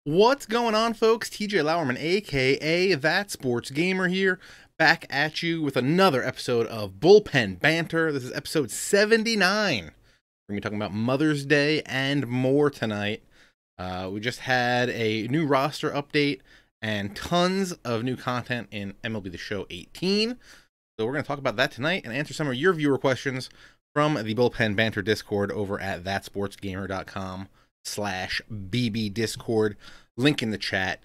What's going on, folks? TJ Lauerman, aka ThatSportsGamer here, back at you with another episode of Bullpen Banter. This is episode 79. We're going to be talking about Mother's Day and more tonight. We just had a new roster update and tons of new content in MLB The Show 18. So we're going to talk about that tonight and answer some of your viewer questions from the Bullpen Banter Discord over at thatsportsgamer.com/BB Discord. Link in the chat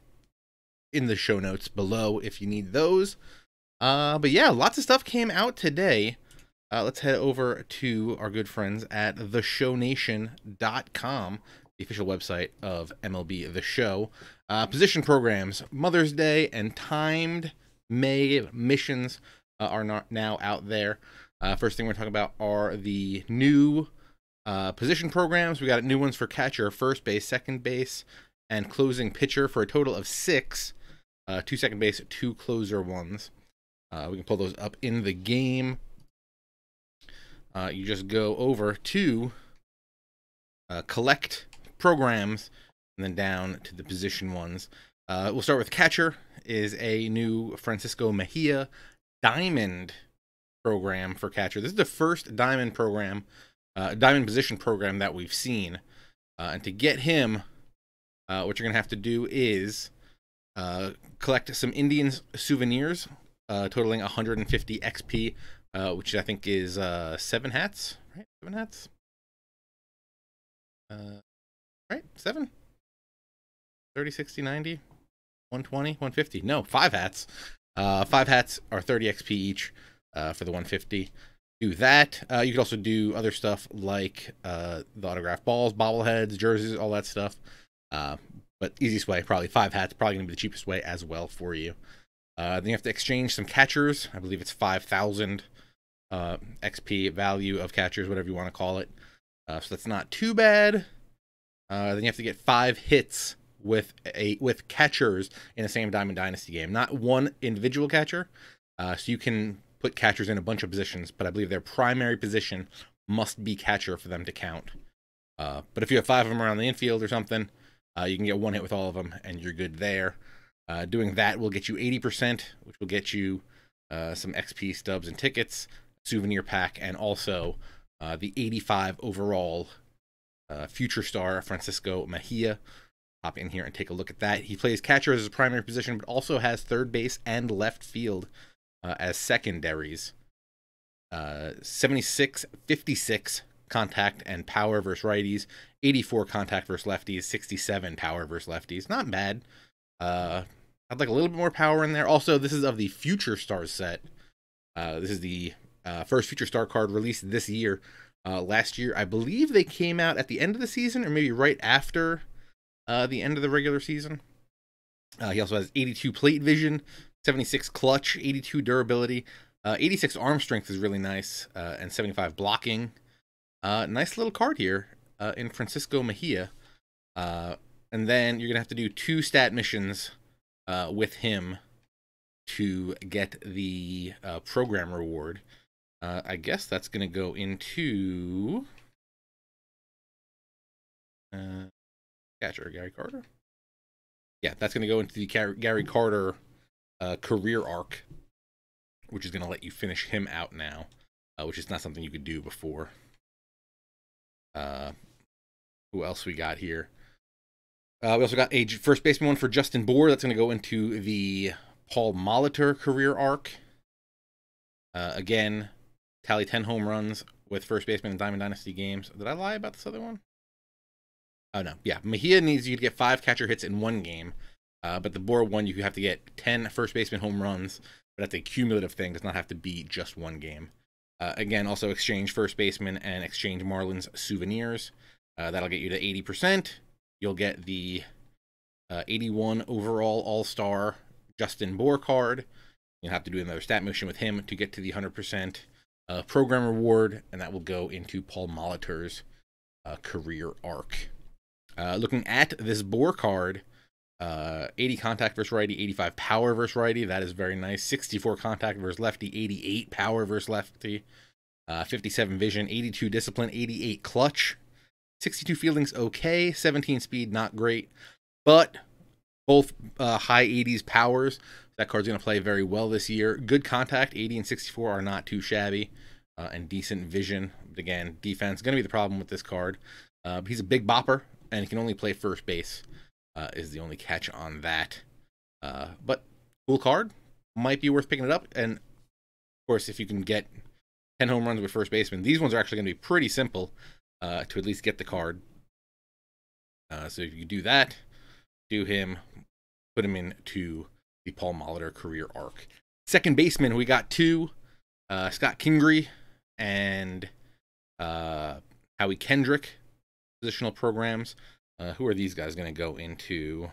in the show notes below if you need those. But yeah, lots of stuff came out today. Let's head over to our good friends at theshownation.com, the official website of MLB The Show. Position programs, Mother's Day, and timed May missions are now out there. First thing we're talking about are the new position programs. We got new ones for catcher, first base, second base, and closing pitcher for a total of 6. 2 second base, 2 closer ones. We can pull those up in the game. You just go over to collect programs and then down to the position ones. We'll start with catcher. Is a new Francisco Mejia diamond program for catcher. This is the first diamond program, diamond position program that we've seen. And to get him, what you're going to have to do is collect some Indians souvenirs, totaling 150 XP, which I think is 7 hats, right? 7 hats? Right? 7? 30, 60, 90, 120, 150. No, 5 hats. 5 hats are 30 XP each for the 150. Do that. You could also do other stuff like the autographed balls, bobbleheads, jerseys, all that stuff. But easiest way, probably 5 hats, probably going to be the cheapest way as well for you. Then you have to exchange some catchers. I believe it's 5,000 XP value of catchers, whatever you want to call it. So that's not too bad. Then you have to get 5 hits with catchers in the same Diamond Dynasty game. Not one individual catcher. So you can put catchers in a bunch of positions, but I believe their primary position must be catcher for them to count. But if you have 5 of them around the infield or something, you can get 1 hit with all of them, and you're good there. Doing that will get you 80%, which will get you some XP stubs and tickets, souvenir pack, and also the 85 overall future star Francisco Mejia. Hop in here and take a look at that. He plays catcher as his primary position, but also has third base and left field as secondaries. 76, 56 contact and power versus righties, 84 contact versus lefties, 67 power versus lefties. Not bad. I'd like a little bit more power in there. Also, this is of the Future Stars set. This is the first Future Star card released this year. Last year, I believe they came out at the end of the season, or maybe right after the end of the regular season. He also has 82 plate vision, 76 clutch, 82 durability, 86 arm strength is really nice, and 75 blocking. Nice little card here in Francisco Mejia. And then you're going to have to do 2 stat missions with him to get the program reward. I guess that's going to go into catcher Gary Carter. Yeah, that's going to go into the Gary Carter career arc, which is going to let you finish him out now, which is not something you could do before. Who else we got here? We also got a first baseman one for Justin Bour. That's going to go into the Paul Molitor career arc. Again, tally 10 home runs with first baseman in Diamond Dynasty games. Did I lie about this other one? Oh, no. Yeah, Mejia needs you to get 5 catcher hits in 1 game. But the Bour one, you have to get 10 first baseman home runs. But that's a cumulative thing. Does not have to be just 1 game. Again, also exchange first baseman and exchange Marlins souvenirs. That'll get you to 80%. You'll get the 81 overall All-Star Justin Bour card. You'll have to do another stat mission with him to get to the 100% program reward, and that will go into Paul Molitor's career arc. Looking at this Bour card, 80 contact versus righty, 85 power versus righty. That is very nice. 64 contact versus lefty, 88 power versus lefty, 57 vision, 82 discipline, 88 clutch, 62 fielding's okay, 17 speed, not great. But Both high 80s powers. That card's going to play very well this year. Good contact, 80 and 64 are not too shabby. And decent vision. But again, defense going to be the problem with this card. He's a big bopper, and he can only play first base. Is the only catch on that. But cool card. Might be worth picking it up. And, of course, if you can get 10 home runs with first baseman, these ones are actually going to be pretty simple to at least get the card. So if you do that, do him, put him into the Paul Molitor career arc. Second baseman, we got two, Scott Kingery and Howie Kendrick, positional programs. Who are these guys going to go into?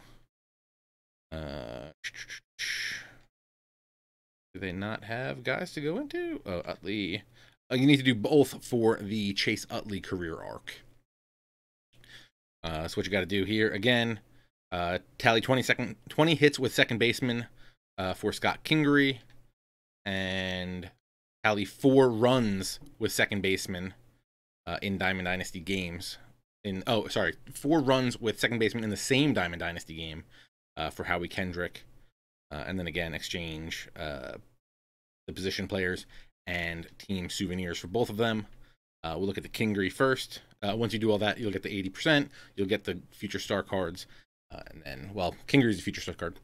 Do they not have guys to go into? Oh, Utley. You need to do both for the Chase Utley career arc. So what you got to do here, again, tally 20 hits with second baseman for Scott Kingery, and tally 4 runs with second baseman in Diamond Dynasty games. 4 runs with second baseman in the same Diamond Dynasty game for Howie Kendrick. And then again, exchange the position players and team souvenirs for both of them. We'll look at the Kingery first. Once you do all that, you'll get the 80%. You'll get the future star cards. And then, well, Kingery is a future star card.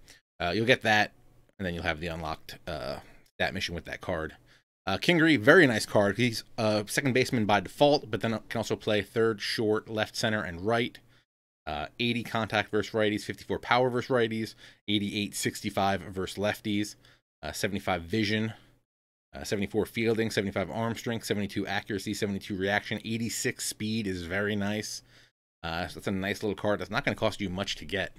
You'll get that, and then you'll have the unlocked stat mission with that card. Kingery, very nice card. He's second baseman by default, but then can also play third, short, left, center, and right. 80 contact versus righties, 54 power versus righties, 88 65 versus lefties, 75 vision, 74 fielding, 75 arm strength, 72 accuracy, 72 reaction, 86 speed is very nice. So that's a nice little card. That's not going to cost you much to get.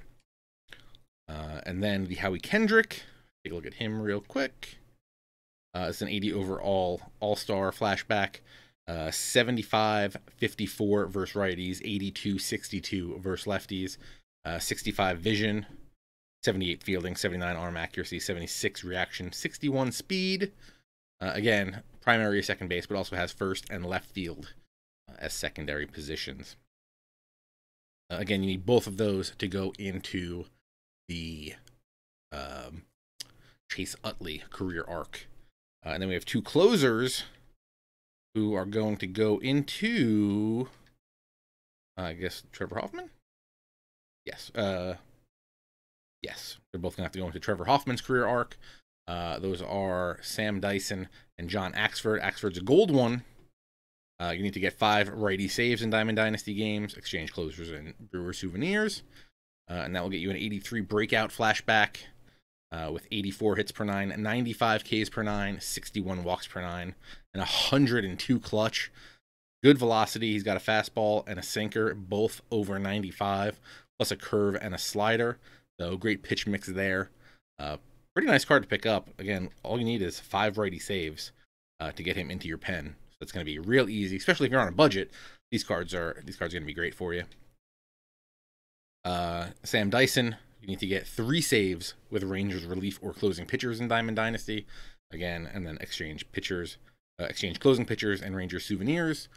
And then the Howie Kendrick, take a look at him real quick. It's an 80 overall all-star flashback. 75 54 versus righties, 82 62 versus lefties, 65 vision, 78 fielding, 79 arm accuracy, 76 reaction, 61 speed. Again, primary second base, but also has first and left field as secondary positions. Again, you need both of those to go into the Chase Utley career arc. And then we have 2 closers who are going to go into, I guess, Trevor Hoffman? Yes. Yes, they're both going to have to go into Trevor Hoffman's career arc. Those are Sam Dyson and John Axford. Axford's a gold one. You need to get 5 righty saves in Diamond Dynasty games, exchange closers and Brewer souvenirs. And that will get you an 83 breakout flashback with 84 hits per 9, 95 Ks per 9, 61 walks per 9, and 102 clutch. Good velocity. He's got a fastball and a sinker, both over 95, plus a curve and a slider. So great pitch mix there. Pretty nice card to pick up. Again, all you need is 5 righty saves to get him into your pen. So it's going to be real easy, especially if you're on a budget. These cards are going to be great for you. Sam Dyson, you need to get 3 saves with Rangers relief or closing pitchers in Diamond Dynasty. Again, and then exchange pitchers, exchange closing pitchers and Rangers souvenirs.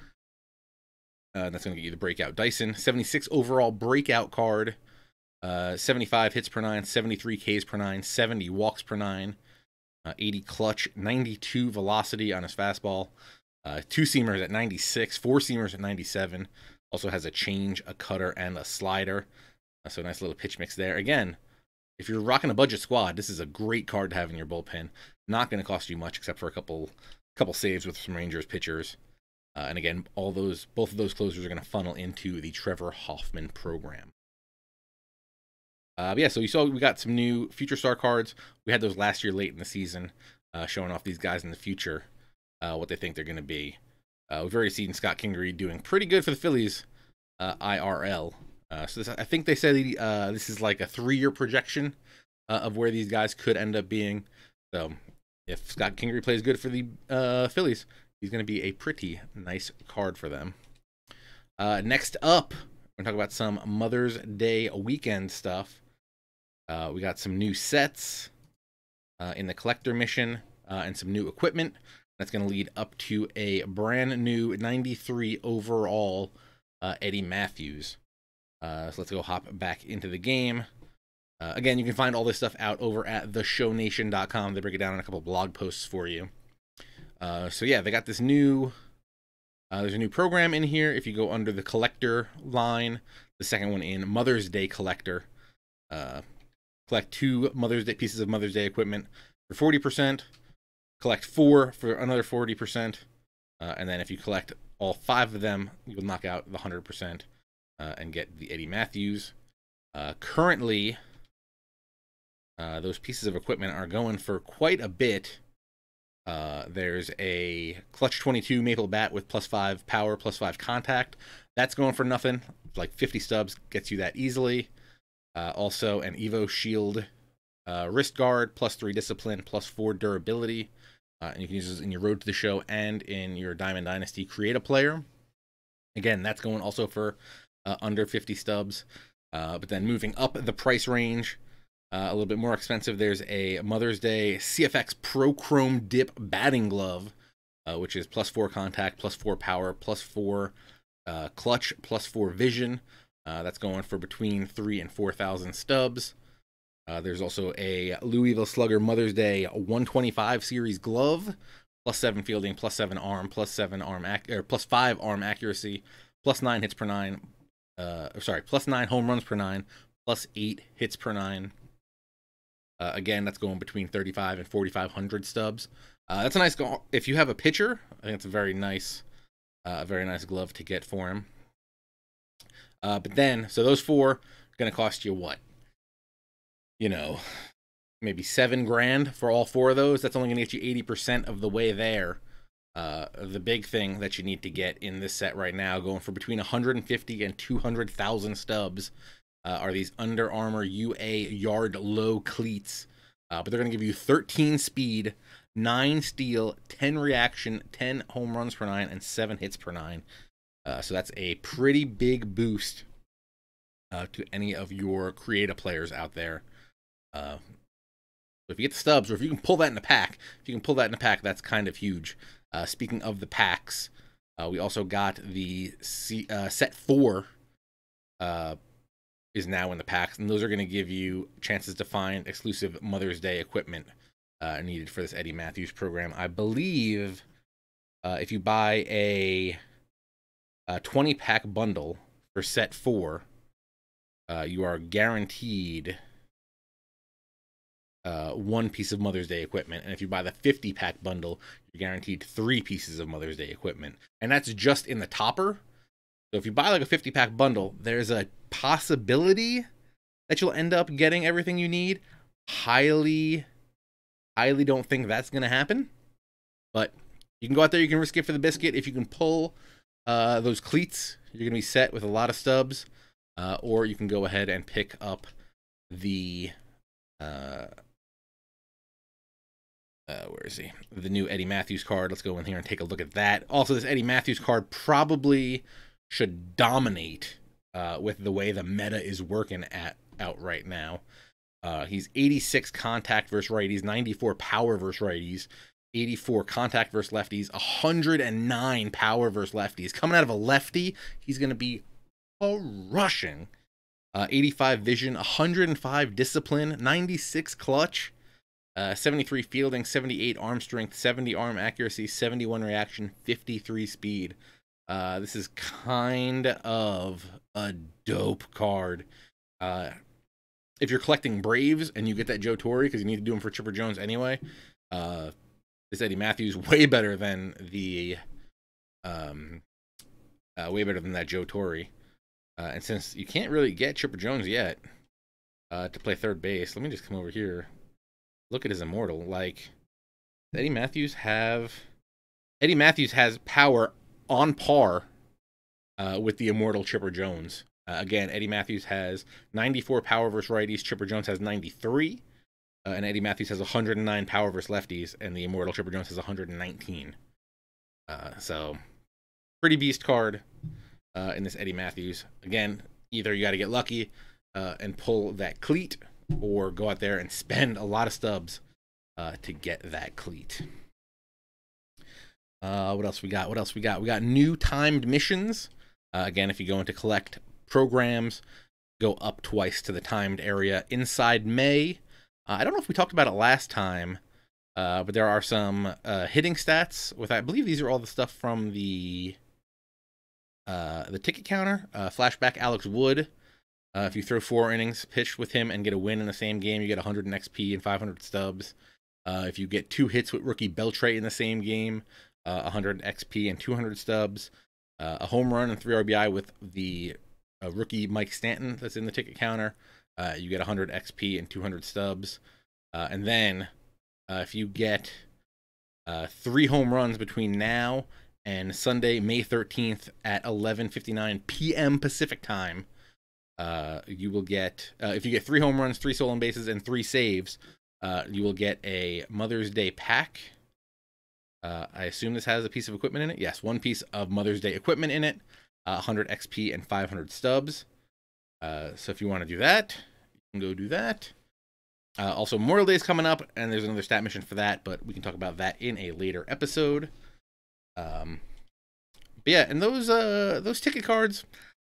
That's going to get you the breakout Dyson. 76 overall breakout card. 75 hits per 9, 73 Ks per 9, 70 walks per 9, 80 clutch, 92 velocity on his fastball, 2 seamers at 96, 4 seamers at 97. Also has a change, a cutter, and a slider. So nice little pitch mix there. Again, if you're rocking a budget squad, this is a great card to have in your bullpen. Not going to cost you much except for a couple saves with some Rangers pitchers. And again, both of those closers are going to funnel into the Trevor Hoffman program. Yeah, so you saw we got some new future star cards. We had those last year late in the season, showing off these guys in the future, what they think they're going to be. We've already seen Scott Kingery doing pretty good for the Phillies IRL. So I think they said this is like a 3-year projection of where these guys could end up being. So if Scott Kingery plays good for the Phillies, he's going to be a pretty nice card for them. Next up, we're going to talk about some Mother's Day weekend stuff. We got some new sets in the collector mission and some new equipment. That's going to lead up to a brand new 93 overall Eddie Matthews. So let's go hop back into the game. Again, you can find all this stuff out over at theshownation.com. They break it down in a couple of blog posts for you. So yeah, they got this new, there's a new program in here. If you go under the collector line, the second one in Mother's Day collector, collect 2 Mother's Day pieces of Mother's Day equipment for 40%, collect 4 for another 40%, and then if you collect all 5 of them, you'll knock out the 100% and get the Eddie Matthews. Currently, those pieces of equipment are going for quite a bit. There's a Clutch 22 maple bat with +5 power, +5 contact. That's going for nothing. Like 50 stubs gets you that easily. Also, an Evo Shield wrist guard, +3 discipline, +4 durability. And you can use this in your Road to the Show and in your Diamond Dynasty Create-A-Player. Again, that's going also for under 50 stubs. But then moving up the price range, a little bit more expensive, there's a Mother's Day CFX Pro Chrome Dip batting glove, which is +4 contact, +4 power, +4 clutch, +4 vision. That's going for between 3,000 and 4,000 stubs. There's also a Louisville Slugger Mother's Day 125 series glove, +7 fielding, +7 arm, +7 arm +5 arm accuracy, +9 hits per 9. +9 home runs per 9, +8 hits per 9. Again, that's going between 3,500 and 4,500 stubs. That's a nice go. If you have a pitcher, I think it's a very nice glove to get for him. But then, so those 4 are going to cost you what? You know, maybe $7 grand for all 4 of those. That's only going to get you 80% of the way there. The big thing that you need to get in this set right now, going for between 150 and 200,000 stubs, are these Under Armour UA Yard Low cleats. But they're going to give you 13 speed, 9 steal, 10 reaction, 10 home runs per 9, and 7 hits per 9. So that's a pretty big boost to any of your creative players out there. So if you get the stubs, or if you can pull that in the pack, that's kind of huge. Speaking of the packs, we also got the set 4 is now in the packs, and those are going to give you chances to find exclusive Mother's Day equipment needed for this Eddie Matthews program. I believe if you buy a 20-pack bundle for set 4, you are guaranteed 1 piece of Mother's Day equipment, and if you buy the 50-pack bundle, you're guaranteed 3 pieces of Mother's Day equipment, and that's just in the topper. So if you buy like a 50-pack bundle, there's a possibility that you'll end up getting everything you need. Highly don't think that's going to happen, but you can go out there, you can risk it for the biscuit. If you can pull those cleats, you're going to be set with a lot of stubs, or you can go ahead and pick up the where is he? The new Eddie Matthews card. Let's go in here and take a look at that. Also, this Eddie Matthews card probably should dominate with the way the meta is working out right now. He's 86 contact versus righties, 94 power versus righties, 84 contact versus lefties, 109 power versus lefties. Coming out of a lefty, he's going to be crushing. 85 vision, 105 discipline, 96 clutch, 73 fielding, 78 arm strength, 70 arm accuracy, 71 reaction, 53 speed. This is kind of a dope card. If you're collecting Braves and you get that Joe Torre, because you need to do them for Chipper Jones anyway, this Eddie Matthews way better than the that Joe Torre. And since you can't really get Chipper Jones yet to play third base, let me just come over here. Look at his immortal. Like, Eddie Matthews has power on par with the immortal Chipper Jones. Again, Eddie Matthews has 94 power versus righties. Chipper Jones has 93. And Eddie Matthews has 109 power versus lefties. And the immortal Chipper Jones has 119. So, pretty beast card in this Eddie Matthews. Again, either you got to get lucky and pull that cleat, or go out there and spend a lot of stubs to get that cleat. What else we got? We got new timed missions. Again, if you go into collect programs, go up twice to the timed area inside May. I don't know if we talked about it last time, but there are some hitting stats with, I believe these are all the stuff from the ticket counter. Flashback Alex Wood. If you throw 4 innings pitched with him and get a win in the same game, you get 100 in XP and 500 stubs. If you get 2 hits with rookie Beltre in the same game, 100 XP and 200 stubs. A home run and 3 RBI with the rookie Mike Stanton that's in the ticket counter, you get 100 XP and 200 stubs. And then if you get 3 home runs between now and Sunday, May 13th at 11:59 p.m. Pacific time, you will get, if you get 3 home runs, 3 stolen bases, and 3 saves, you will get a Mother's Day pack. I assume this has a piece of equipment in it. Yes, 1 piece of Mother's Day equipment in it, 100 XP and 500 stubs. So if you want to do that, you can go do that. Also, Memorial Day is coming up, and there's another stat mission for that, but we can talk about that in a later episode. But yeah, and those ticket cards,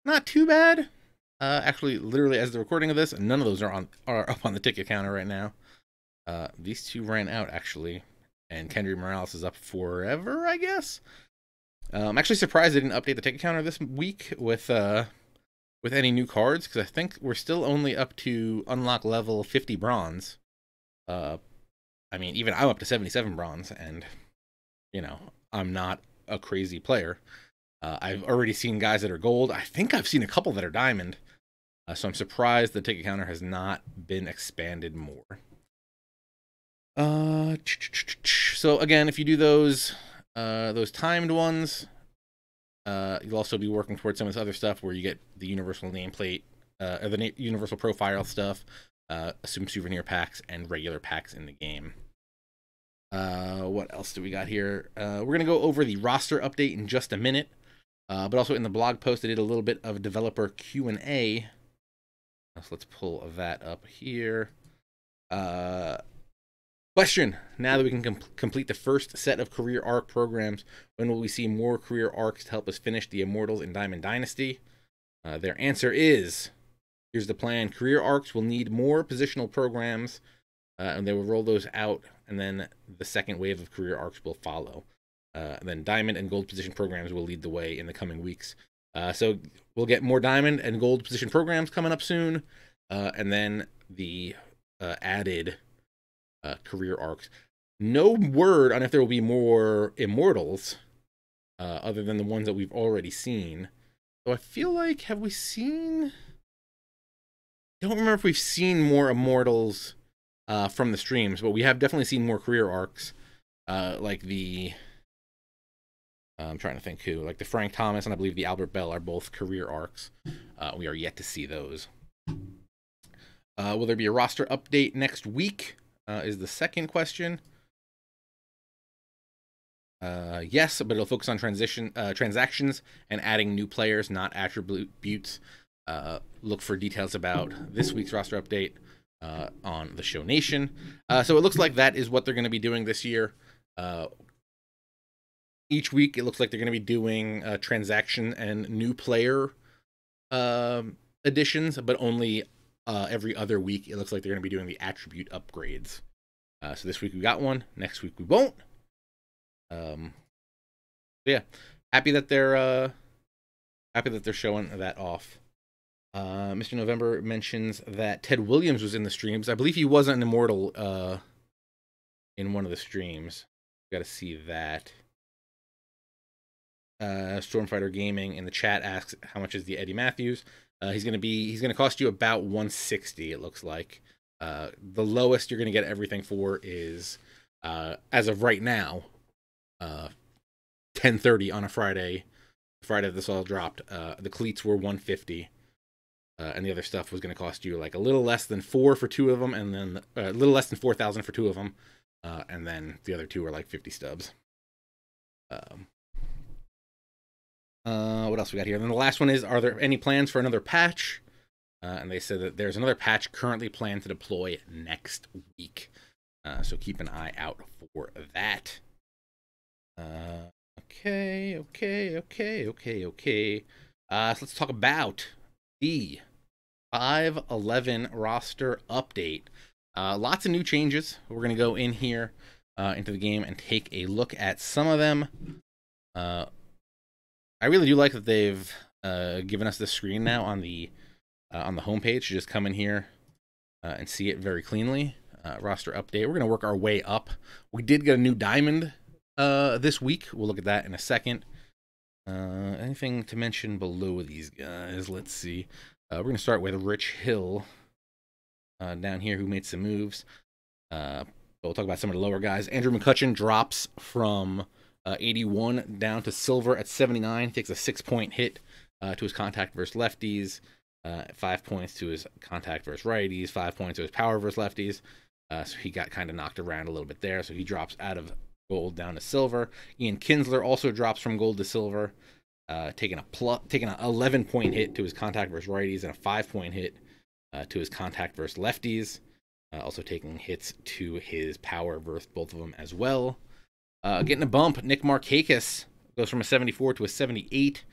not too bad. Actually, literally, as the recording of this, none of those are up on the ticket counter right now. These 2 ran out, actually, and Kendrick Morales is up forever, I guess. I'm actually surprised they didn't update the ticket counter this week with any new cards, because I think we're still only up to unlock level 50 bronze. I mean, even I'm up to 77 bronze, and, you know, I'm not a crazy player. I've already seen guys that are gold. I think I've seen a couple that are diamond. So I'm surprised the ticket counter has not been expanded more. So again, if you do those timed ones, you'll also be working towards some of this other stuff where you get the universal nameplate, or the universal profile stuff, some souvenir packs, and regular packs in the game. What else do we got here? We're going to go over the roster update in just a minute. But also in the blog post, I did a little bit of developer Q&A. So let's pull that up here. Question: now that we can complete the first set of career arc programs, when will we see more career arcs to help us finish the Immortals in Diamond Dynasty? Their answer is, here's the plan. Career arcs will need more positional programs, and they will roll those out, and then the second wave of career arcs will follow. Then Diamond and Gold position programs will lead the way in the coming weeks. So we'll get more Diamond and Gold position programs coming up soon, and then the added career arcs. No word on if there will be more Immortals, other than the ones that we've already seen. So I feel like, have we seen... don't remember if we've seen more Immortals from the streams, but we have definitely seen more career arcs, like the... I'm trying to think who. Like the Frank Thomas and I believe the Albert Bell are both career arcs. We are yet to see those. Will there be a roster update next week? Is the second question. Yes, but it'll focus on transactions and adding new players, not attributes. Look for details about this week's roster update on the Show Nation. So it looks like that is what they're going to be doing this year. Each week, it looks like they're going to be doing transaction and new player additions, but only every other week, it looks like they're going to be doing the attribute upgrades. So this week we got one. Next week we won't. So yeah, happy that they're showing that off. Mr. November mentions that Ted Williams was in the streams. I believe he was an Immortal in one of the streams. Got to see that. Stormfighter Gaming in the chat asks, how much is the Eddie Matthews? He's gonna cost you about 160. It looks like. The lowest you're gonna get everything for is, as of right now, 10:30 on a Friday. Friday this all dropped. The cleats were 150, and the other stuff was gonna cost you like a little less than 4 for 2 of them, and then a little less than 4,000 for 2 of them, and then the other 2 are like 50 stubs. What else we got here? And then the last one is, are there any plans for another patch? And they said that there's another patch currently planned to deploy next week. So keep an eye out for that. Okay. So let's talk about the 511 roster update. Lots of new changes. We're going to go in here into the game and take a look at some of them. I really do like that they've given us this screen now on the homepage to just come in here and see it very cleanly. Roster update. We're going to work our way up. We did get a new diamond this week. We'll look at that in a second. Anything to mention below these guys? Let's see. We're going to start with Rich Hill down here, who made some moves. We'll talk about some of the lower guys. Andrew McCutchen drops from 81 down to silver at 79. Takes a 6-point hit to his contact versus lefties. 5 points to his contact versus righties. 5 points to his power versus lefties. So he got kind of knocked around a little bit there. So he drops out of gold down to silver. Ian Kinsler also drops from gold to silver, taking an 11-point hit to his contact versus righties and a 5-point hit to his contact versus lefties. Also taking hits to his power versus both of them as well. Getting a bump, Nick Markakis goes from a 74 to a 78.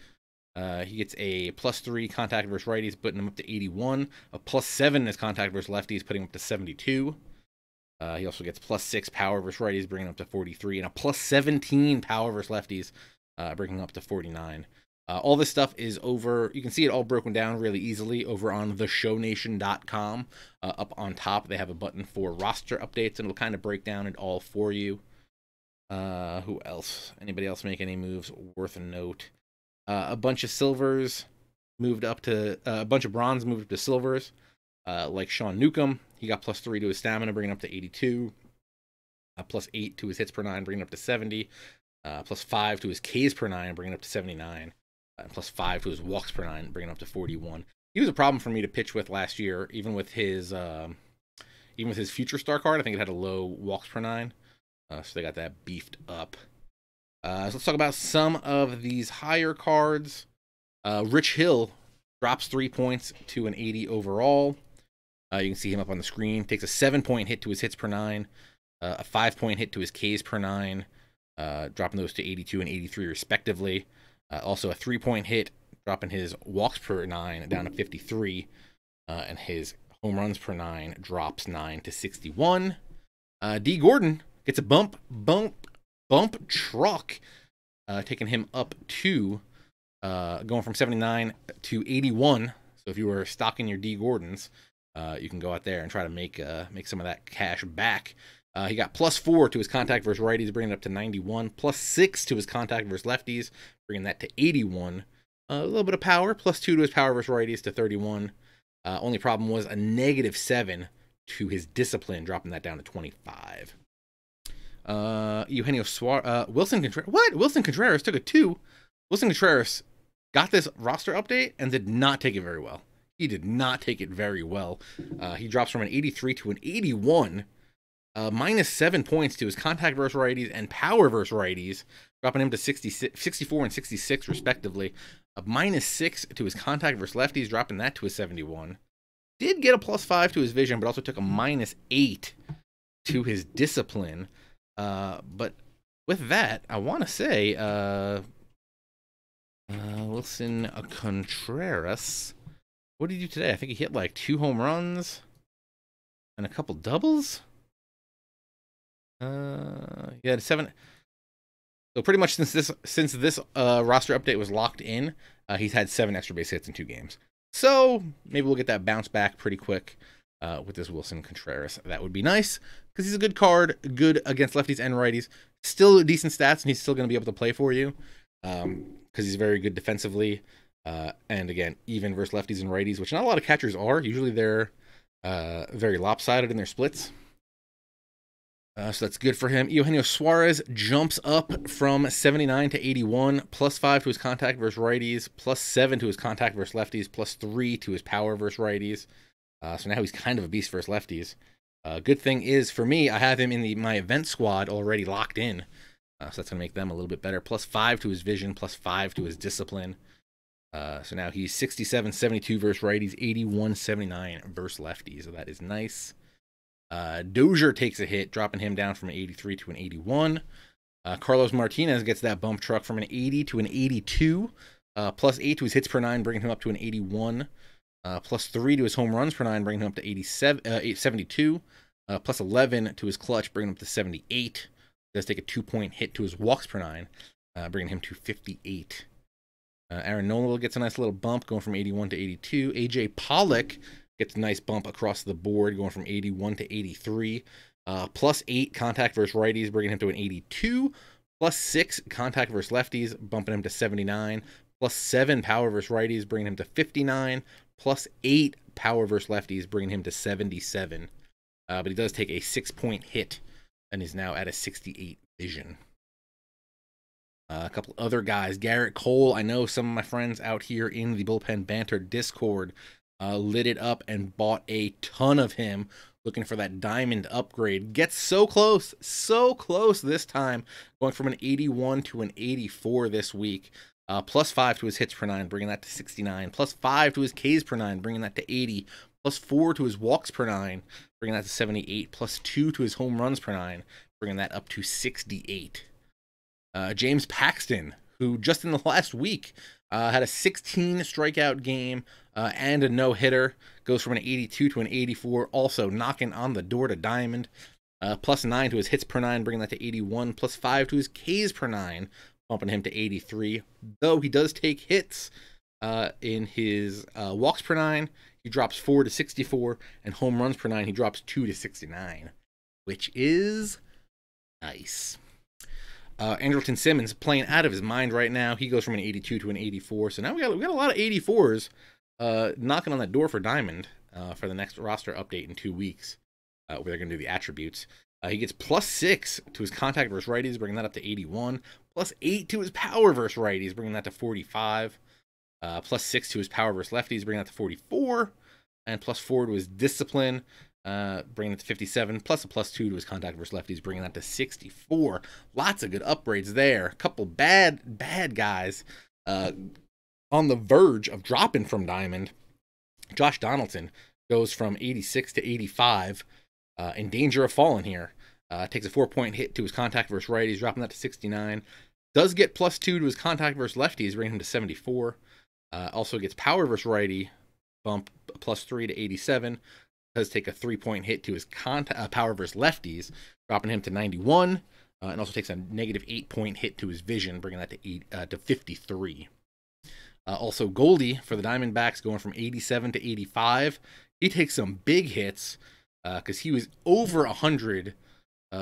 He gets a +3 contact versus righties, putting him up to 81. A +7 in his contact versus lefties, putting him up to 72. He also gets +6 power versus righties, bringing him up to 43, and a +17 power versus lefties, bringing him up to 49. All this stuff is over. You can see it all broken down really easily over on theshownation.com. Up on top, they have a button for roster updates, and it'll kind of break down it all for you. Who else? Anybody else make any moves worth a note? A bunch of silvers moved up to a bunch of bronze moved up to silvers, like Sean Newcomb. He got +3 to his stamina, bringing up to 82. +8 to his hits per 9, bringing up to 70. +5 to his Ks per 9, bringing up to 79. And +5 to his walks per 9, bringing up to 41. He was a problem for me to pitch with last year, even with his future star card. I think it had a low walks per 9, so they got that beefed up. So let's talk about some of these higher cards. Rich Hill drops 3 points to an 80 overall. You can see him up on the screen. Takes a 7-point hit to his hits per 9, a 5-point hit to his Ks per 9, dropping those to 82 and 83 respectively. Also a 3-point hit, dropping his walks per 9 down to 53, and his home runs per 9 drops 9 to 61. D. Gordon gets a bump truck, taking him up to going from 79 to 81. So if you were stocking your D. Gordons, you can go out there and try to make some of that cash back. He got +4 to his contact versus righties, bringing it up to 91. +6 to his contact versus lefties, bringing that to 81. A little bit of power. +2 to his power versus righties to 31. Only problem was a -7 to his discipline, dropping that down to 25. Eugenio Suarez, Wilson Contreras. What? Wilson Contreras took a 2. Wilson Contreras got this roster update and did not take it very well. He did not take it very well. He drops from an 83 to an 81. -7 points to his contact versus righties and power versus righties, dropping him to 64 and 66 respectively. A -6 to his contact versus lefties, dropping that to a 71. Did get a +5 to his vision, but also took a -8 to his discipline. But with that, I want to say Wilson Contreras, what did he do today? I think he hit like 2 home runs and a couple doubles. He had 7. So pretty much since this roster update was locked in, he's had 7 extra base hits in 2 games. So maybe we'll get that bounce back pretty quick with this Wilson Contreras. That would be nice because he's a good card, good against lefties and righties. Still decent stats, and he's still going to be able to play for you because he's very good defensively. And again, even versus lefties and righties, which not a lot of catchers are. Usually they're very lopsided in their splits. So that's good for him. Eugenio Suarez jumps up from 79 to 81, +5 to his contact versus righties, +7 to his contact versus lefties, +3 to his power versus righties. So now he's kind of a beast versus lefties. Good thing is, for me, I have him in my event squad already locked in. So that's going to make them a little bit better. +5 to his vision, +5 to his discipline. So now he's 67-72 versus righties, 81-79 versus lefties. So that is nice. Dozier takes a hit, dropping him down from an 83 to an 81. Carlos Martinez gets that bump truck from an 80 to an 82. +8 to his hits per 9, bringing him up to an 81. +3 to his home runs per 9, bringing him up to 72. +11 to his clutch, bringing him up to 78. Does take a 2-point hit to his walks per 9, bringing him to 58. Aaron Nola gets a nice little bump, going from 81 to 82. AJ Pollock gets a nice bump across the board, going from 81 to 83. +8 contact versus righties, bringing him to an 82. +6 contact versus lefties, bumping him to 79. +7 power versus righties, bringing him to 59. +8 power versus lefties, bringing him to 77. But he does take a 6-point hit and is now at a 68 vision. A couple other guys. Gerrit Cole. I know some of my friends out here in the Bullpen Banter Discord lit it up and bought a ton of him, looking for that diamond upgrade. Gets so close this time, going from an 81 to an 84 this week. +5 to his hits per 9, bringing that to 69. +5 to his Ks per 9, bringing that to 80. +4 to his walks per 9, bringing that to 78. +2 to his home runs per 9, bringing that up to 68. James Paxton, who just in the last week had a 16 strikeout game and a no-hitter, goes from an 82 to an 84, also knocking on the door to diamond. +9 to his hits per 9, bringing that to 81. +5 to his Ks per 9, bumping him to 83. Though he does take hits in his walks per 9, he drops 4 to 64, and home runs per 9, he drops 2 to 69, which is nice. Andrelton Simmons playing out of his mind right now. He goes from an 82 to an 84. So now we got a lot of 84s knocking on that door for diamond for the next roster update in 2 weeks, where they're going to do the attributes. He gets +6 to his contact versus righties, bringing that up to 81. +8 to his power versus righties, bringing that to 45. +6 to his power versus lefties, bringing that to 44. And +4 to his discipline, bringing it to 57, plus a +2 to his contact versus lefties, bringing that to 64. Lots of good upgrades there. A couple bad guys on the verge of dropping from diamond. Josh Donaldson goes from 86 to 85, in danger of falling here. Takes a 4-point hit to his contact versus righties, dropping that to 69. Does get +2 to his contact versus lefties, bringing him to 74. Also gets power versus righty, bump +3 to 87. Does take a 3-point hit to his power versus lefties, dropping him to 91, and also takes a -8-point hit to his vision, bringing that to 53. Also, Goldie for the Diamondbacks going from 87 to 85. He takes some big hits because he was over 100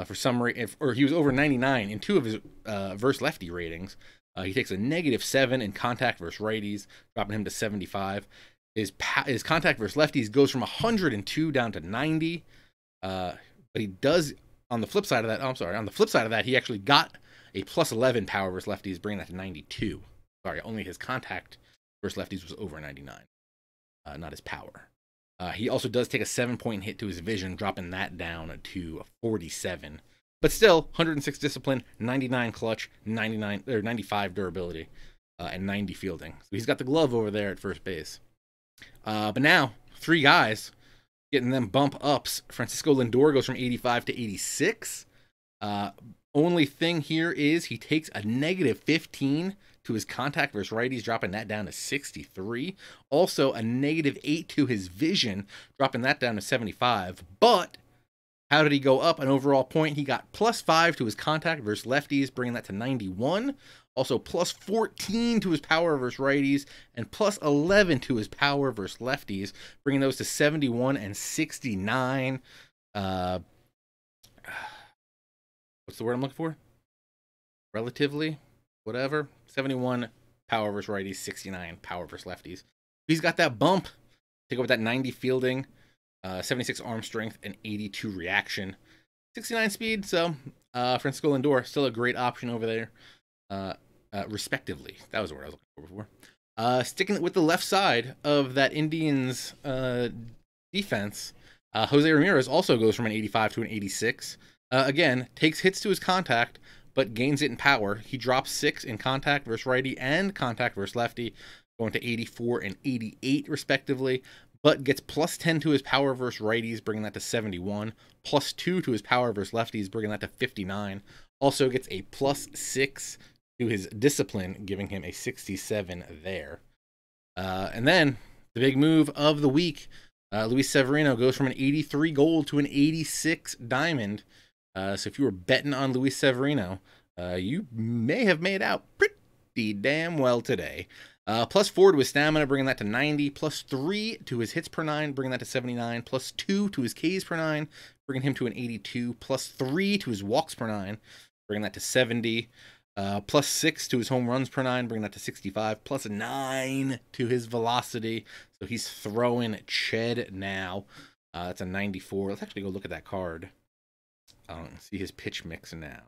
for some reason, or he was over 99 in 2 of his versus lefty ratings. He takes a -7 in contact versus righties, dropping him to 75. His contact versus lefties goes from 102 down to 90. But he does, on the flip side of that, on the flip side of that, he actually got a +11 power versus lefties, bringing that to 92. Sorry, only his contact versus lefties was over 99, not his power. He also does take a 7-point hit to his vision, dropping that down to 47. But still, 106 discipline, 99 clutch, 95 durability, and 90 fielding. So he's got the glove over there at first base. But now, 3 guys getting them bump ups. Francisco Lindor goes from 85 to 86. Only thing here is he takes a -15 to his contact versus righties, dropping that down to 63. Also a -8 to his vision, dropping that down to 75. But how did he go up an overall point? He got +5 to his contact versus lefties, bringing that to 91. Also +14 to his power versus righties, and +11 to his power versus lefties, bringing those to 71 and 69. What's the word I'm looking for? Relatively, whatever. 71 power versus righties, 69 power versus lefties. He's got that bump. Take over that 90 fielding, 76 arm strength, and 82 reaction. 69 speed, so Francisco Lindor, still a great option over there. Respectively. That was the word I was looking for before. Sticking with the left side of that Indians defense, Jose Ramirez also goes from an 85 to an 86. Again, takes hits to his contact, but gains it in power. He drops 6 in contact versus righty and contact versus lefty, going to 84 and 88 respectively, but gets +10 to his power versus righties, bringing that to 71, +2 to his power versus lefties, bringing that to 59. Also gets a +6 to his discipline, giving him a 67 there. And then The big move of the week, Luis Severino goes from an 83 gold to an 86 diamond. So if you were betting on Luis Severino, you may have made out pretty damn well today. +4 to his stamina, bringing that to 90. +3 to his hits per 9, bringing that to 79. +2 to his Ks per 9, bringing him to an 82. +3 to his walks per 9, bringing that to 70. +6 to his home runs per 9, bringing that to 65. +9 to his velocity. So he's throwing Ched now. That's a 94. Let's actually go look at that card. See his pitch mix now.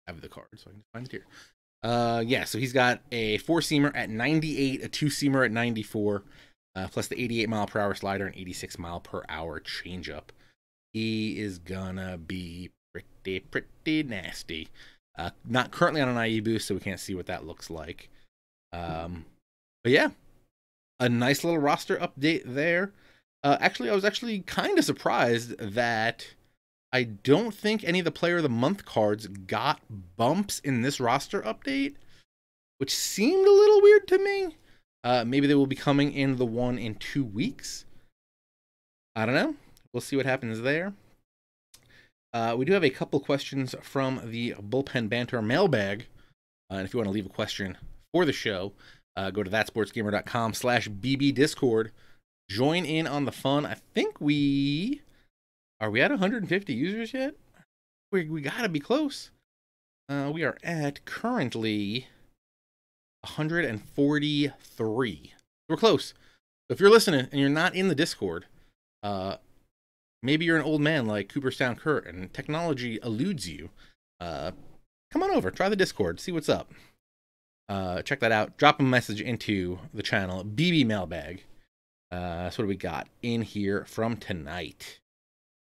I have the card, so I can find it here. Yeah, so he's got a 4-seamer at 98, a 2-seamer at 94, plus the 88-mile-per-hour slider and 86-mile-per-hour changeup. He is gonna be pretty nasty. Not currently on an IE boost, so we can't see what that looks like. But yeah, a nice little roster update there. Actually, I was actually kind of surprised that I don't think any of the Player of the Month cards got bumps in this roster update, which seemed a little weird to me. Maybe they will be coming in the one in 2 weeks. I don't know. We'll see what happens there. We do have a couple questions from the Bullpen Banter mailbag. And if you want to leave a question for the show, go to thatsportsgamer.com/bbdiscord. Join in on the fun. I think Are we at 150 users yet? We gotta be close. We are at currently 143. We're close. So if you're listening and you're not in the Discord, maybe you're an old man like Cooperstown Kurt and technology eludes you. Come on over, try the Discord, see what's up. Check that out. Drop a message into the channel, BB Mailbag. So what do we got in here from tonight?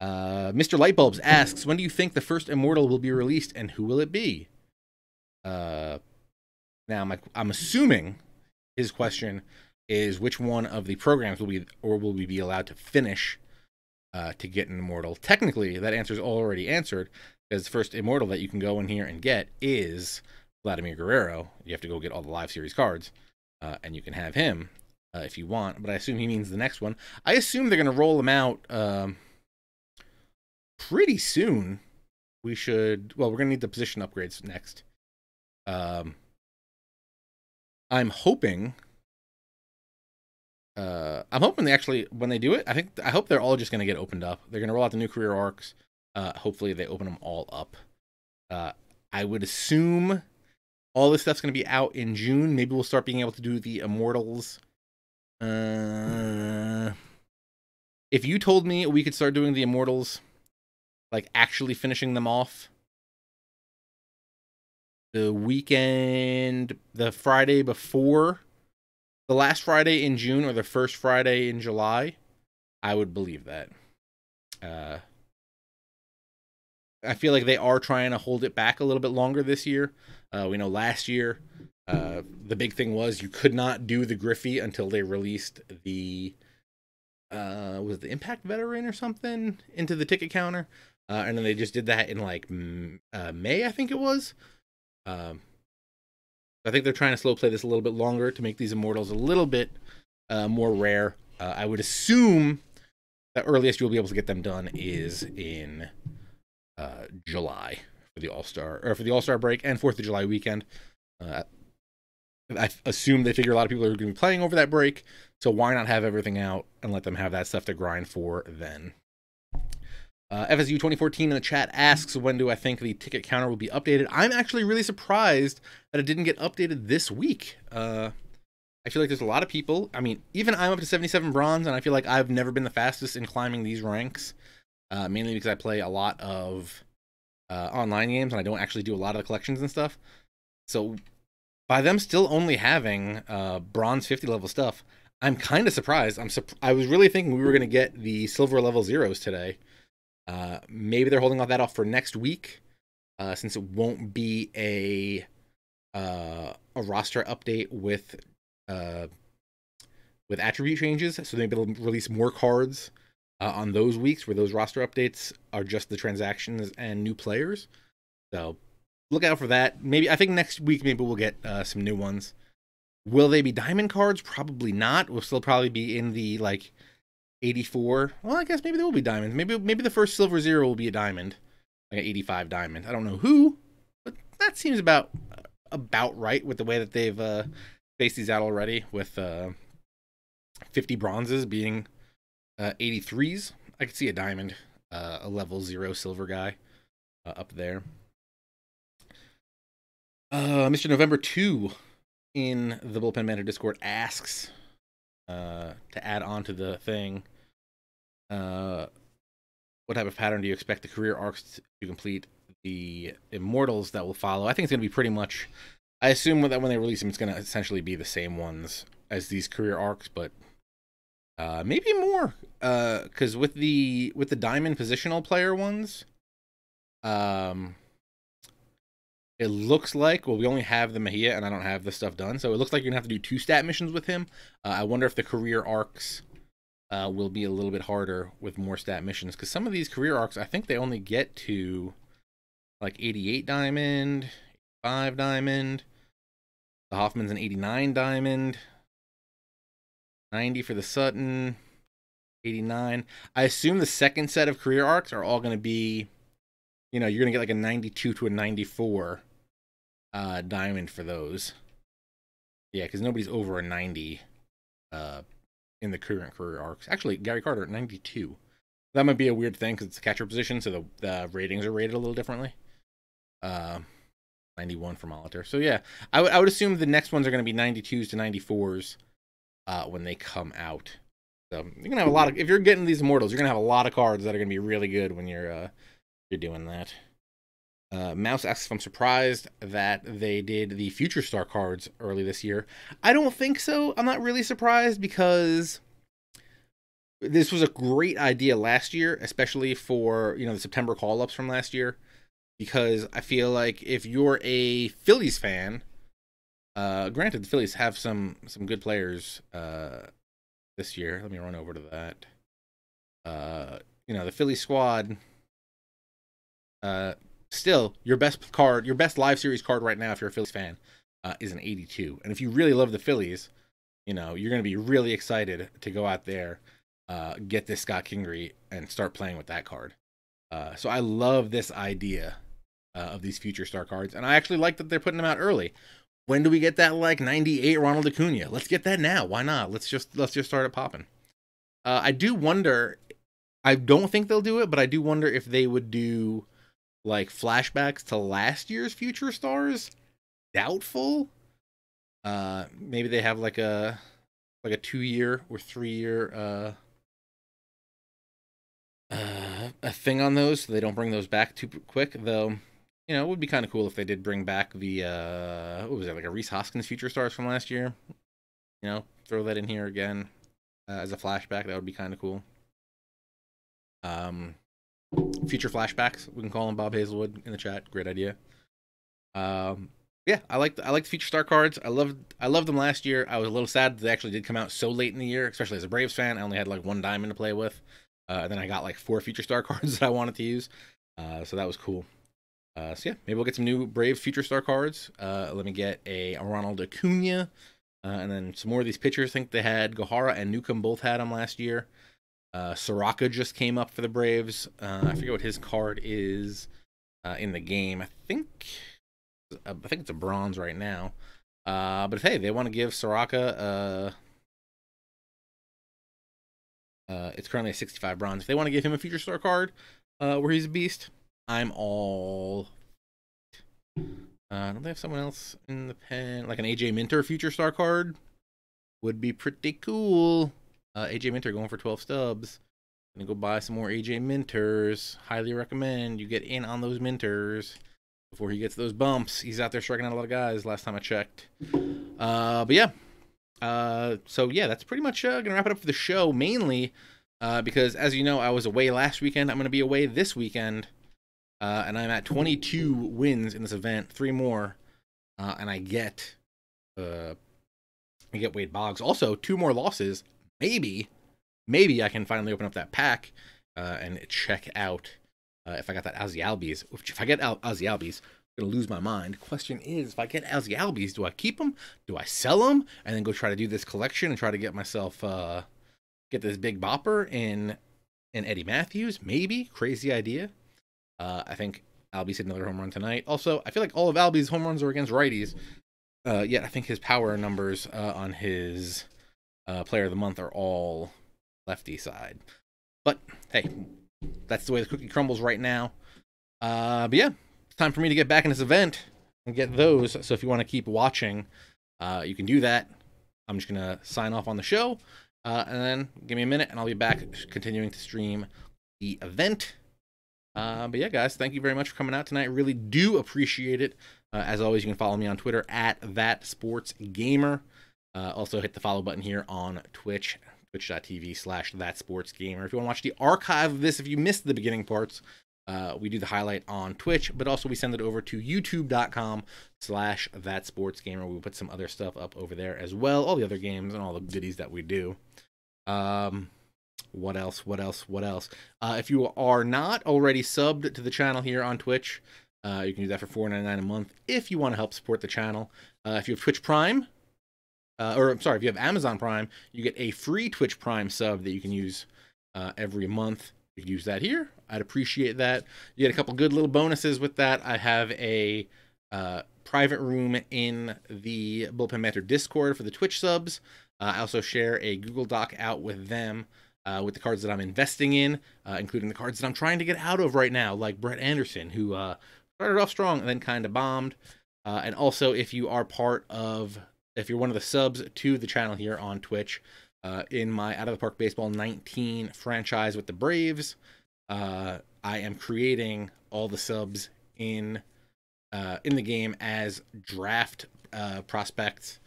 Mr. Lightbulbs asks, when do you think the first Immortal will be released and who will it be? Now, I'm assuming his question is which one of the programs will we be allowed to finish to get an Immortal. Technically, that answer is already answered, because the first Immortal that you can go in here and get is Vladimir Guerrero. You have to go get all the Live Series cards, and you can have him if you want, but I assume he means the next one. I assume they're going to roll them out pretty soon. We're going to need the position upgrades next. I'm hoping they actually, when they do it, I hope they're all just going to get opened up. They're going to roll out the new career arcs. Hopefully they open them all up. I would assume all this stuff's going to be out in June. Maybe we'll start being able to do the Immortals. If you told me we could start doing the Immortals, like actually finishing them off the weekend, the Friday before the last Friday in June or the first Friday in July, I would believe that. I feel like they are trying to hold it back a little bit longer this year. We know last year, the big thing was you could not do the Griffey until they released the was it the Impact Veteran or something into the ticket counter, and then they just did that in like May, I think it was. I think they're trying to slow play this a little bit longer to make these Immortals a little bit more rare. I would assume the earliest you'll be able to get them done is in July for the All-Star break and 4th of July weekend. I assume they figure a lot of people are going to be playing over that break, so why not have everything out and let them have that stuff to grind for then. FSU 2014 in the chat asks, when do I think the ticket counter will be updated? I'm actually really surprised that it didn't get updated this week. I feel like there's a lot of people. I mean, even I'm up to 77 bronze, and I feel like I've never been the fastest in climbing these ranks, mainly because I play a lot of online games, and I don't actually do a lot of the collections and stuff. So by them still only having bronze 50 level stuff, I'm kind of surprised. I was really thinking we were going to get the silver level zeros today. Maybe they're holding that off for next week, since it won't be a roster update with attribute changes. So maybe they'll release more cards on those weeks where those roster updates are just the transactions and new players. So look out for that. I think next week maybe we'll get some new ones. Will they be diamond cards? Probably not. We'll still probably be in the like 84. Well, I guess maybe they will be diamonds. Maybe the first silver zero will be a diamond, like an 85 diamond. I don't know who, but that seems about right with the way that they've spaced these out already. With 50 bronzes being 83s, I could see a diamond, a level 0 silver guy up there. Mr. November 2 in the Bullpen Banter Discord asks to add on to the thing, what type of pattern do you expect the career arcs to complete the Immortals that will follow? I think it's going to be pretty much, I assume that when they release them, it's going to essentially be the same ones as these career arcs, but maybe more, because with the diamond positional player ones, it looks like, well, we only have the Mejia, and I don't have the stuff done, so it looks like you're going to have to do 2 stat missions with him. I wonder if the career arcs will be a little bit harder with more stat missions, because some of these career arcs, I think they only get to, like, 88 diamond, 85 diamond, the Hoffman's an 89 diamond, 90 for the Sutton, 89. I assume the second set of career arcs are all going to be, you know, you're going to get like a 92 to a 94 diamond for those. Yeah, because nobody's over a 90 in the current career arcs. Actually, Gary Carter at 92. That might be a weird thing because it's a catcher position, so the ratings are rated a little differently. 91 for Molitor. So yeah, I would assume the next ones are going to be 92s to 94s when they come out. So you're going to have a lot of, if you're getting these Immortals, you're going to have a lot of cards that are going to be really good when you're doing that. Mouse asks if I'm surprised that they did the Future Star cards early this year. I don't think so. I'm not really surprised because this was a great idea last year, especially for, you know, the September call-ups from last year, because I feel like if you're a Phillies fan, granted the Phillies have some good players this year. Let me run over to that. You know, the Phillies squad, still, your best card, your best live series card right now, if you're a Phillies fan, is an 82. And if you really love the Phillies, you know, you're going to be really excited to go out there, get this Scott Kingery, and start playing with that card. So I love this idea of these Future Star cards, and I actually like that they're putting them out early. When do we get that, like, 98 Ronald Acuna? Let's get that now. Why not? Let's just start it popping. I do wonder, I don't think they'll do it, but I do wonder if they would do like flashbacks to last year's Future Stars. Doubtful. Maybe they have like a 2-year or 3-year a thing on those, so they don't bring those back too quick. Though, you know, it would be kind of cool if they did bring back the what was it, like a Rhys Hoskins Future Stars from last year. You know, throw that in here again as a flashback. That would be kind of cool. Future flashbacks, we can call them. Bob Hazelwood in the chat, great idea. Yeah, I like the Future Star cards. I loved them last year. I was a little sad that they actually did come out so late in the year, especially as a Braves fan. I only had like 1 diamond to play with, and then I got like 4 Future Star cards that I wanted to use, so that was cool. So yeah, maybe we'll get some new Braves Future Star cards. Let me get a Ronald Acuna, and then some more of these pitchers. I think they had Gohara and Newcomb both had them last year. Soraka just came up for the Braves. I forget what his card is in the game. I think it's a bronze right now. But if, hey, they want to give Soraka, it's currently a 65 bronze. If they want to give him a Future Star card where he's a beast, I'm all. Don't they have someone else in the pen? Like an AJ Minter Future Star card would be pretty cool. AJ Minter going for 12 stubs. Gonna go buy some more AJ Minters. Highly recommend you get in on those Minters before he gets those bumps. He's out there striking out a lot of guys last time I checked. But yeah. So yeah, that's pretty much gonna wrap it up for the show, mainly because, as you know, I was away last weekend. I'm gonna be away this weekend, and I'm at 22 wins in this event, 3 more, and I get Wade Boggs. Also, 2 more losses. Maybe I can finally open up that pack and check out if I got that Ozzy Albies. If I get Ozzy Albies, going to lose my mind. Question is, if I get Ozzy Albies, do I keep them? Do I sell them? And then go try to do this collection and try to get myself, get this big bopper in Eddie Matthews? Maybe. Crazy idea. I think Albies hit another home run tonight. Also, I feel like all of Albies' home runs are against righties. Yet I think his power numbers on his Player of the Month are all lefty side. But, hey, that's the way the cookie crumbles right now. But yeah, it's time for me to get back in this event and get those. So if you want to keep watching, you can do that. I'm just going to sign off on the show. And then give me a minute and I'll be back continuing to stream the event. But yeah, guys, thank you very much for coming out tonight. Really do appreciate it. As always, you can follow me on Twitter at ThatSportsGamer. Also, hit the follow button here on Twitch, twitch.tv/ThatSportsGamer. If you want to watch the archive of this, if you missed the beginning parts, we do the highlight on Twitch, but also we send it over to youtube.com/ThatSportsGamer. We put some other stuff up over there as well, all the other games and all the goodies that we do. What else? If you are not already subbed to the channel here on Twitch, you can do that for $4.99 a month if you want to help support the channel. If you have Twitch Prime, if you have Amazon Prime, you get a free Twitch Prime sub that you can use every month. You can use that here. I'd appreciate that. You get a couple good little bonuses with that. I have a private room in the Bullpen Banter Discord for the Twitch subs. I also share a Google Doc out with them with the cards that I'm investing in, including the cards that I'm trying to get out of right now, like Brett Anderson, who started off strong and then kind of bombed. And also, if you're one of the subs to the channel here on Twitch, in my Out of the Park Baseball 19 franchise with the Braves, I am creating all the subs in the game as draft prospects.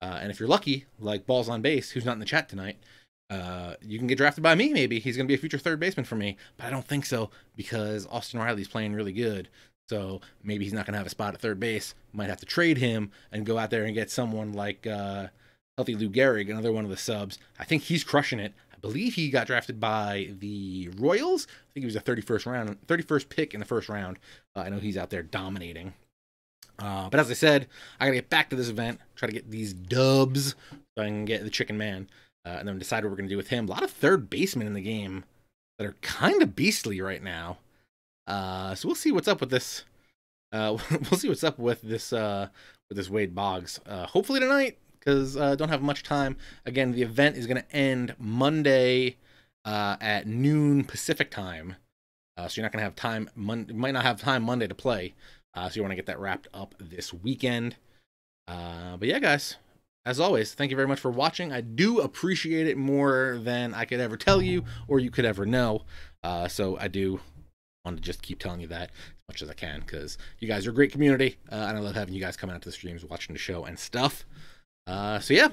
And if you're lucky, like Balls on Base, who's not in the chat tonight, you can get drafted by me, maybe. He's going to be a future third baseman for me, but I don't think so because Austin Riley's playing really good. So maybe he's not going to have a spot at third base. Might have to trade him and go out there and get someone like Healthy Lou Gehrig, another one of the subs. I think he's crushing it. I believe he got drafted by the Royals. I think he was a 31st pick in the first round. I know he's out there dominating. But as I said, I got to get back to this event, try to get these dubs so I can get the Chicken Man, and then decide what we're going to do with him. A lot of third basemen in the game that are kind of beastly right now. So we'll see what's up with this. We'll see what's up with this Wade Boggs. Hopefully tonight, because I don't have much time. Again, the event is going to end Monday at noon Pacific time. So you're not going to have time. You might not have time Monday to play. So you want to get that wrapped up this weekend. But yeah, guys, as always, thank you very much for watching. I do appreciate it more than I could ever tell you or you could ever know. So I do want to just keep telling you that as much as I can, because you guys are a great community, and I love having you guys come out to the streams, watching the show and stuff. So yeah,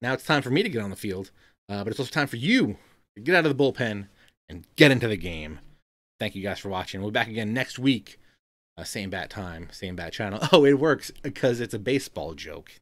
now it's time for me to get on the field, but it's also time for you to get out of the bullpen and get into the game. Thank you guys for watching. We'll be back again next week. Same bat time, same bat channel. Oh, it works because it's a baseball joke.